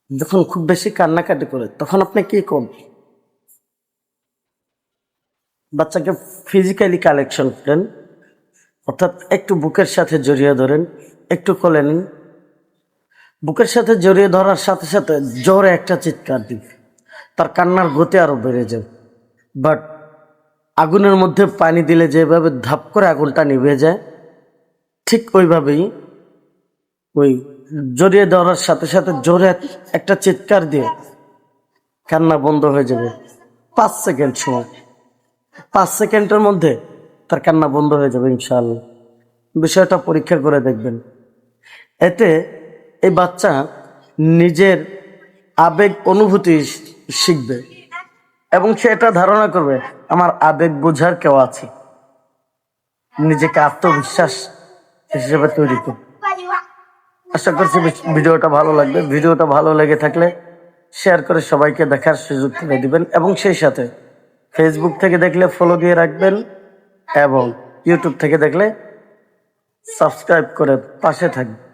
যখন খুব বেশি কান্নাকাটি করে তখন আপনি কি করবেন? বাচ্চাকে ফিজিক্যালি কালেকশন করেন, অর্থাৎ একটু বুকের সাথে জড়িয়ে ধরেন, একটু কোলে নিন। বুকের সাথে জড়িয়ে ধরার সাথে সাথে জোরে একটা চিৎকার দিন, তার কান্নার গতি আরো বেড়ে যাবে। বাট আগুনের মধ্যে পানি দিলে যেভাবে ধাপ করে আগুনটা নিভে যায়, ঠিক ওইভাবেই ওই জড়িয়ে ধরার সাথে সাথে জোরে একটা চিৎকার দিয়ে কান্না বন্ধ হয়ে যাবে। 5 সেকেন্ড সময়, 5 সেকেন্ডের মধ্যে তার কান্না বন্ধ হয়ে যাবে ইনশাআল্লাহ। বিষয়টা পরীক্ষা করে দেখবেন। এতে এই বাচ্চা নিজের আবেগ অনুভূতি শিখবে এবং সে এটা ধারণা করবে আমার আবেগ বোঝার কেউ আছে, নিজেকে আত্মবিশ্বাস হিসেবে তৈরি করবে। আশা করছি ভিডিওটা ভালো লাগবে। ভিডিওটা ভালো লেগে থাকলে শেয়ার করে সবাইকে দেখার সুযোগ করে দিবেন এবং সেই সাথে ফেসবুক থেকে দেখলে ফলো দিয়ে রাখবেন এবং ইউটিউব থেকে দেখলে সাবস্ক্রাইব করে পাশে থাকবেন।